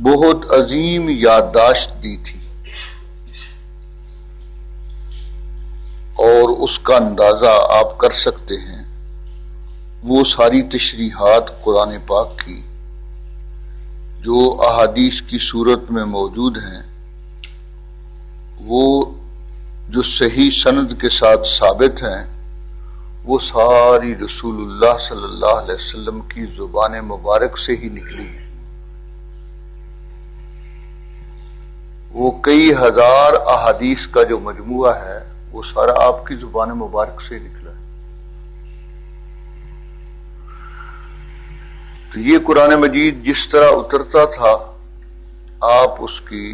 بہت عظیم یادداشت دی تھی، اور اس کا اندازہ آپ کر سکتے ہیں وہ ساری تشریحات قرآن پاک کی جو احادیث کی صورت میں موجود ہیں، وہ جو صحیح سند کے ساتھ ثابت ہیں، وہ ساری رسول اللہ صلی اللہ علیہ وسلم کی زبان مبارک سے ہی نکلی ہیں۔ وہ کئی ہزار احادیث کا جو مجموعہ ہے وہ سارا آپ کی زبان مبارک سے ہی نکلا ہے۔ تو یہ قرآن مجید جس طرح اترتا تھا، آپ اس کی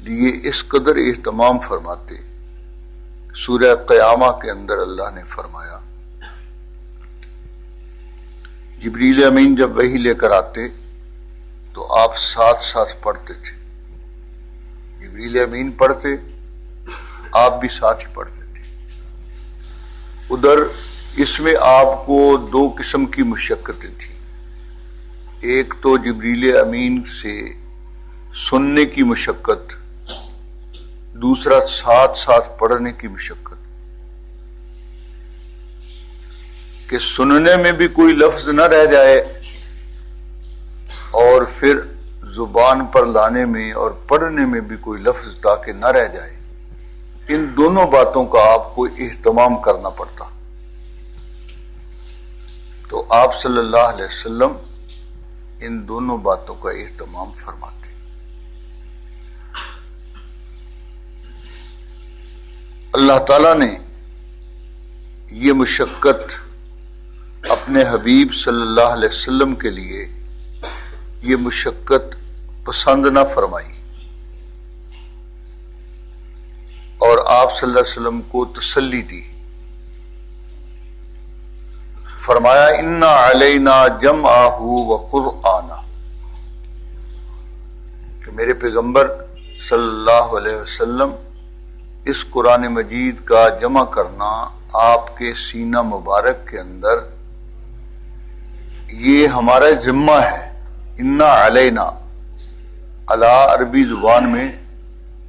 لیے اس قدر اہتمام فرماتے۔ سورہ قیامہ کے اندر اللہ نے فرمایا، جبریل امین جب وحی لے کر آتے تو آپ ساتھ ساتھ پڑھتے تھے۔ جبریل امین پڑھتے، آپ بھی ساتھ ہی پڑھتے تھے۔ ادھر اس میں آپ کو دو قسم کی مشقتیں تھیں، ایک تو جبریل امین سے سننے کی مشقت، دوسرا ساتھ ساتھ پڑھنے کی مشقت، کہ سننے میں بھی کوئی لفظ نہ رہ جائے اور پھر زبان پر لانے میں اور پڑھنے میں بھی کوئی لفظ تاکہ نہ رہ جائے۔ ان دونوں باتوں کا آپ کو اہتمام کرنا پڑتا۔ تو آپ صلی اللہ علیہ وسلم ان دونوں باتوں کا اہتمام فرماتے۔ اللہ تعالیٰ نے یہ مشقت اپنے حبیب صلی اللہ علیہ وسلم کے لیے یہ مشقت پسند نہ فرمائی، اور آپ صلی اللہ علیہ وسلم کو تسلی دی۔ فرمایا انا علینا جمعہ وقرآنہ، کہ میرے پیغمبر صلی اللہ علیہ وسلم اس قرآن مجید کا جمع کرنا آپ کے سینہ مبارک کے اندر یہ ہمارا ذمہ ہے۔ انا علینا، علی عربی زبان میں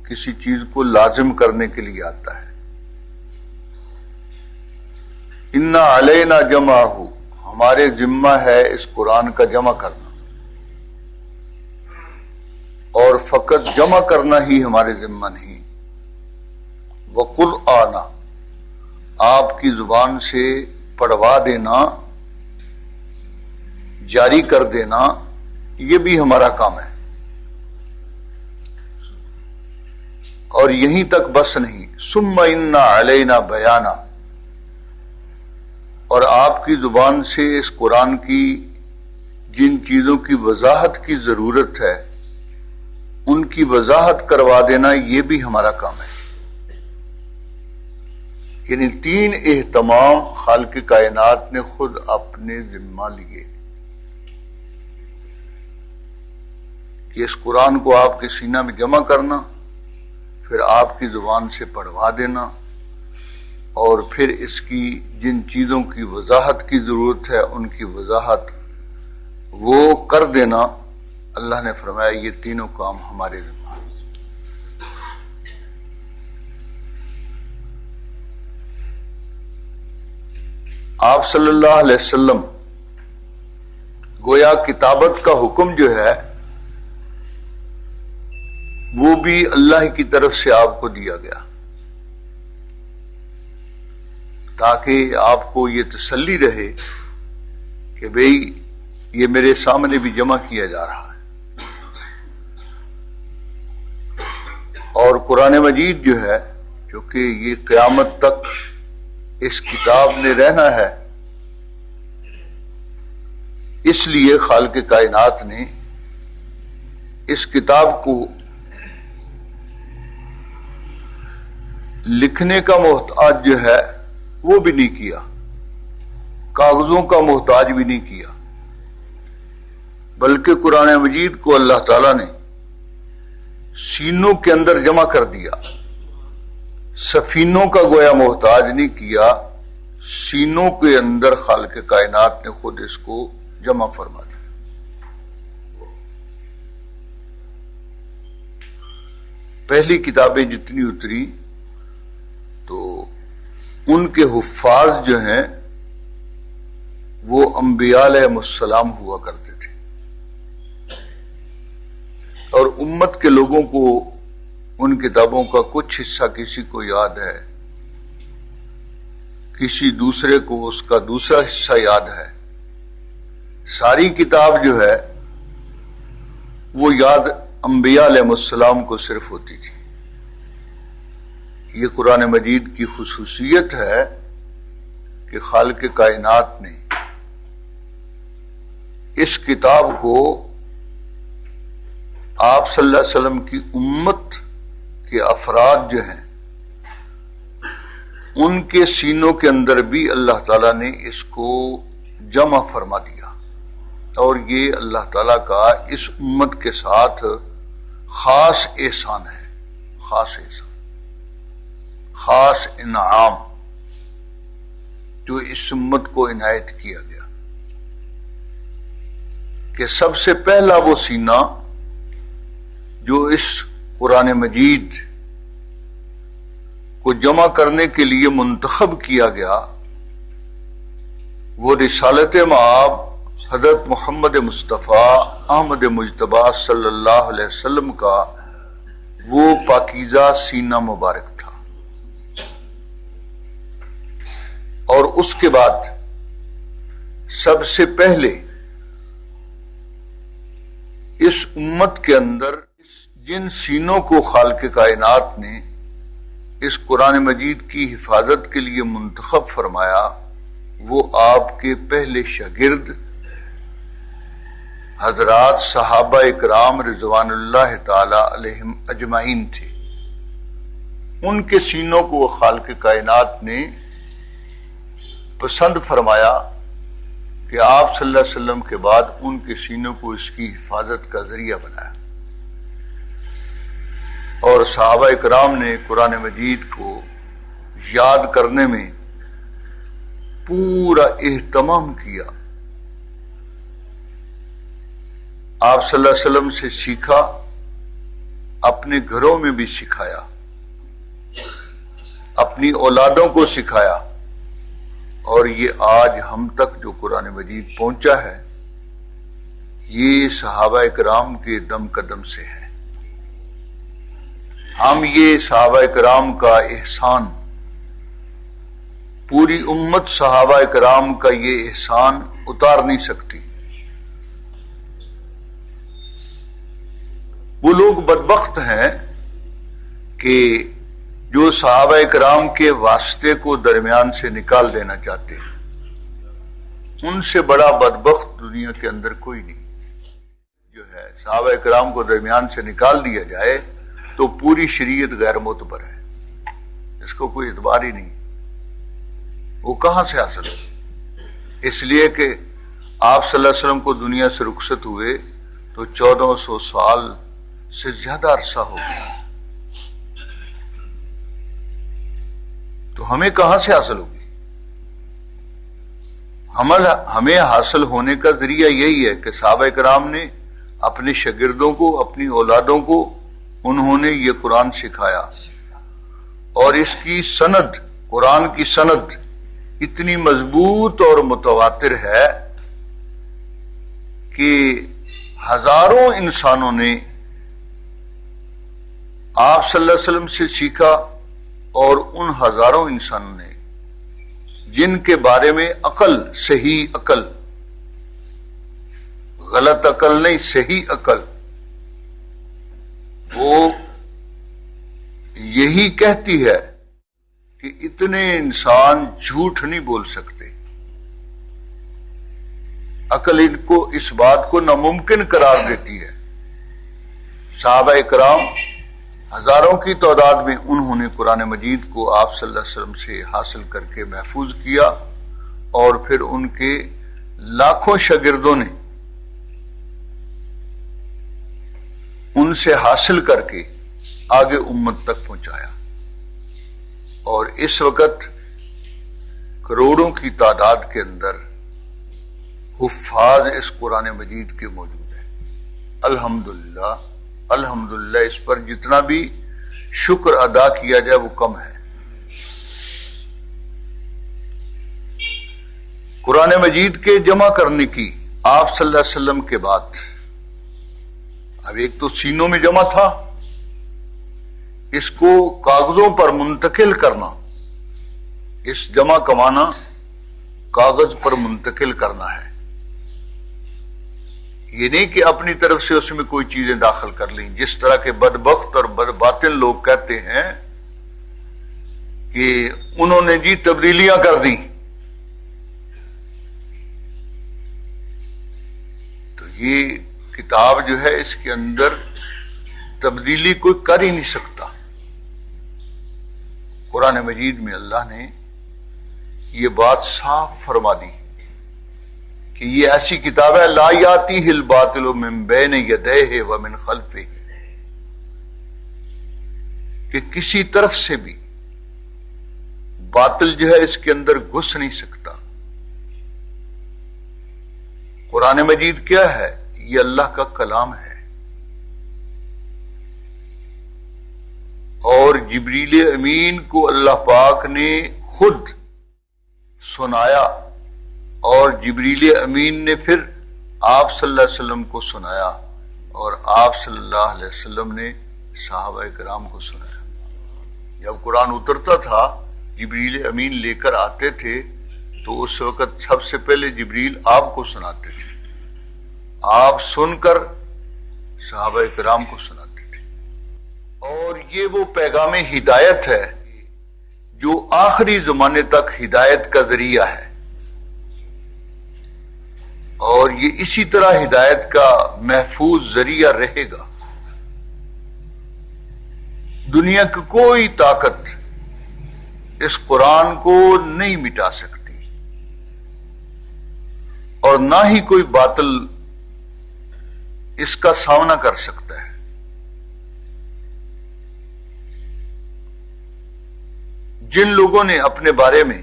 کسی چیز کو لازم کرنے کے لیے آتا ہے۔ انا علینا جمعہ، ہمارے ذمہ ہے اس قرآن کا جمع کرنا، اور فقط جمع کرنا ہی ہمارے ذمہ نہیں، وقرآنہ، آپ کی زبان سے پڑھوا دینا، جاری کر دینا، یہ بھی ہمارا کام ہے۔ اور یہیں تک بس نہیں، ثم انا علینا بیانہ، اور آپ کی زبان سے اس قرآن کی جن چیزوں کی وضاحت کی ضرورت ہے ان کی وضاحت کروا دینا، یہ بھی ہمارا کام ہے۔ یعنی تین اہتمام خالق کائنات نے خود اپنے ذمہ لیے، کہ اس قرآن کو آپ کے سینہ میں جمع کرنا، پھر آپ کی زبان سے پڑھوا دینا، اور پھر اس کی جن چیزوں کی وضاحت کی ضرورت ہے ان کی وضاحت وہ کر دینا۔ اللہ نے فرمایا یہ تینوں کام ہمارے ذمہ ہیں۔ آپ صلی اللہ علیہ وسلم گویا کتابت کا حکم جو ہے وہ بھی اللہ کی طرف سے آپ کو دیا گیا، تاکہ آپ کو یہ تسلی رہے کہ بھئی یہ میرے سامنے بھی جمع کیا جا رہا ہے۔ اور قرآن مجید جو ہے، کیونکہ یہ قیامت تک اس کتاب نے رہنا ہے، اس لیے خالق کائنات نے اس کتاب کو لکھنے کا محتاج جو ہے وہ بھی نہیں کیا، کاغذوں کا محتاج بھی نہیں کیا، بلکہ قرآن مجید کو اللہ تعالیٰ نے سینوں کے اندر جمع کر دیا۔ سفینوں کا گویا محتاج نہیں کیا، سینوں کے اندر خالق کائنات نے خود اس کو جمع فرما دیا۔ پہلی کتابیں جتنی اتری تو ان کے حفاظ جو ہیں وہ انبیاء علیہ السلام ہوا کرتے تھے، اور امت کے لوگوں کو ان کتابوں کا کچھ حصہ کسی کو یاد ہے، کسی دوسرے کو اس کا دوسرا حصہ یاد ہے، ساری کتاب جو ہے وہ یاد انبیاء علیہ السلام کو صرف ہوتی تھی۔ یہ قرآن مجید کی خصوصیت ہے کہ خالق کائنات نے اس کتاب کو آپ صلی اللہ علیہ وسلم کی امت کے افراد جو ہیں ان کے سینوں کے اندر بھی اللہ تعالیٰ نے اس کو جمع فرما دیا، اور یہ اللہ تعالیٰ کا اس امت کے ساتھ خاص احسان ہے، خاص احسان، خاص انعام جو اس امت کو عنایت کیا گیا کہ سب سے پہلا وہ سینہ جو اس قرآن مجید کو جمع کرنے کے لیے منتخب کیا گیا وہ رسالت مآب حضرت محمد مصطفیٰ احمد مجتبی صلی اللہ علیہ وسلم کا وہ پاکیزہ سینہ مبارک تھا۔ اور اس کے بعد سب سے پہلے اس امت کے اندر جن سینوں کو خالق کائنات نے اس قرآن مجید کی حفاظت کے لیے منتخب فرمایا وہ آپ کے پہلے شاگرد حضرات صحابہ اکرام رضوان اللہ تعالی علیہم اجمعین تھے۔ ان کے سینوں کو خالق کائنات نے پسند فرمایا کہ آپ صلی اللہ علیہ وسلم کے بعد ان کے سینوں کو اس کی حفاظت کا ذریعہ بنایا، اور صحابہ اکرام نے قرآن مجید کو یاد کرنے میں پورا اہتمام کیا۔ آپ صلی اللہ علیہ وسلم سے سیکھا، اپنے گھروں میں بھی سکھایا، اپنی اولادوں کو سکھایا، اور یہ آج ہم تک جو قرآن مجید پہنچا ہے یہ صحابہ کرام کے دم قدم سے ہے۔ ہم یہ صحابہ کرام کا احسان، پوری امت صحابہ کرام کا یہ احسان اتار نہیں سکتی۔ وہ لوگ بدبخت ہیں کہ جو صحابہ کرام کے واسطے کو درمیان سے نکال دینا چاہتے ہیں، ان سے بڑا بدبخت دنیا کے اندر کوئی نہیں۔ جو ہے صحابہ کرام کو درمیان سے نکال دیا جائے تو پوری شریعت غیر معتبر ہے، اس کو کوئی اعتبار ہی نہیں۔ وہ کہاں سے حاصل ہو؟ اس لیے کہ آپ صلی اللہ علیہ وسلم کو دنیا سے رخصت ہوئے تو 1400 سال سے زیادہ عرصہ ہو گیا، تو ہمیں کہاں سے حاصل ہوگی؟ ہمیں حاصل ہونے کا ذریعہ یہی ہے کہ صحابہ کرام نے اپنے شاگردوں کو، اپنی اولادوں کو انہوں نے یہ قرآن سکھایا، اور اس کی سند، قرآن کی سند اتنی مضبوط اور متواتر ہے کہ ہزاروں انسانوں نے آپ صلی اللہ علیہ وسلم سے سیکھا، اور ان ہزاروں انسانوں نے جن کے بارے میں عقل، صحیح عقل، غلط عقل نہیں، صحیح عقل، وہ یہی کہتی ہے کہ اتنے انسان جھوٹ نہیں بول سکتے، عقل ان کو اس بات کو ناممکن قرار دیتی ہے۔ صحابہ کرام ہزاروں کی تعداد میں انہوں نے قرآن مجید کو آپ صلی اللہ علیہ وسلم سے حاصل کر کے محفوظ کیا، اور پھر ان کے لاکھوں شاگردوں نے ان سے حاصل کر کے آگے امت تک پہنچایا، اور اس وقت کروڑوں کی تعداد کے اندر حفاظ اس قرآن مجید کے موجود ہیں۔ الحمدللہ، الحمدللہ، اس پر جتنا بھی شکر ادا کیا جائے وہ کم ہے. قرآن مجید کے جمع کرنے کی آپ صلی اللہ علیہ وسلم کے بعد اب ایک تو سینوں میں جمع تھا، اس کو کاغذوں پر منتقل کرنا، اس جمع کا معنی کاغذ پر منتقل کرنا ہے. یہ نہیں کہ اپنی طرف سے اس میں کوئی چیزیں داخل کر لیں، جس طرح کے بدبخت اور بدباطن لوگ کہتے ہیں کہ انہوں نے جی تبدیلیاں کر دی. تو یہ کتاب جو ہے اس کے اندر تبدیلی کوئی کر ہی نہیں سکتا. قرآن مجید میں اللہ نے یہ بات صاف فرما دی کہ یہ ایسی کتاب ہے لا یاتیہ الباطل من بین یدیہ ومن خلفہ، کہ کسی طرف سے بھی باطل جو ہے اس کے اندر گھس نہیں سکتا. قرآن مجید کیا ہے؟ یہ اللہ کا کلام ہے، اور جبریل امین کو اللہ پاک نے خود سنایا، اور جبریل امین نے پھر آپ صلی اللہ علیہ وسلم کو سنایا، اور آپ صلی اللہ علیہ وسلم نے صحابہ کرام کو سنایا. جب قرآن اترتا تھا جبریل امین لے کر آتے تھے تو اس وقت سب سے پہلے جبریل آپ کو سناتے تھے، آپ سن کر صحابہ کرام کو سناتے تھے. اور یہ وہ پیغام ہدایت ہے جو آخری زمانے تک ہدایت کا ذریعہ ہے، اور یہ اسی طرح ہدایت کا محفوظ ذریعہ رہے گا. دنیا کی کوئی طاقت اس قرآن کو نہیں مٹا سکتی، اور نہ ہی کوئی باطل اس کا سامنا کر سکتا ہے. جن لوگوں نے اپنے بارے میں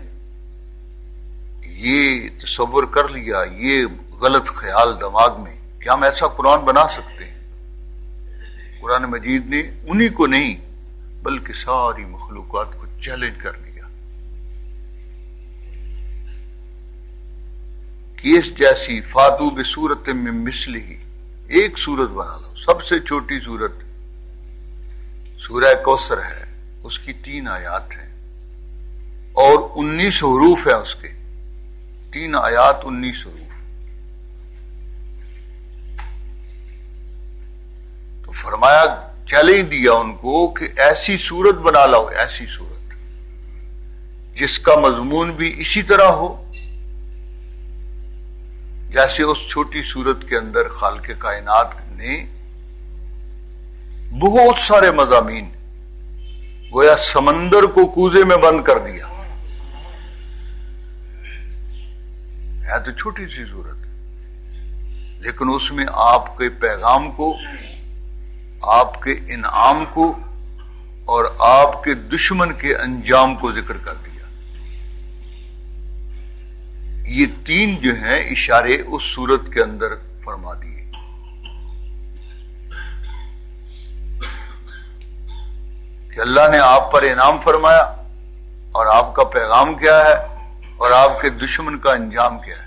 یہ تصور کر لیا، یہ غلط خیال دماغ میں کہ ہم ایسا قرآن بنا سکتے ہیں، قرآن مجید نے انہی کو نہیں بلکہ ساری مخلوقات کو چیلنج کر لیا کہ اس جیسی فاتو بصورت من مثلہ، ایک سورت بنا لو. سب سے چھوٹی سورت سورہ کوثر ہے، اس کی 3 آیات ہیں اور 19 حروف ہیں، اس کے 3 آیات 19 حروف. تو فرمایا چیلنج دیا ان کو کہ ایسی سورت بنا لاؤ، ایسی سورت جس کا مضمون بھی اسی طرح ہو جیسے اس چھوٹی سورت کے اندر خالق کائنات نے بہت سارے مضامین، گویا سمندر کو کوزے میں بند کر دیا. ہے تو چھوٹی سی سورت، لیکن اس میں آپ کے پیغام کو، آپ کے انعام کو اور آپ کے دشمن کے انجام کو ذکر کر دیا. یہ 3 جو ہیں اشارے اس سورت کے اندر فرما دیے. کہ اللہ نے آپ پر انعام فرمایا، اور آپ کا پیغام کیا ہے، اور آپ کے دشمن کا انجام کیا ہے.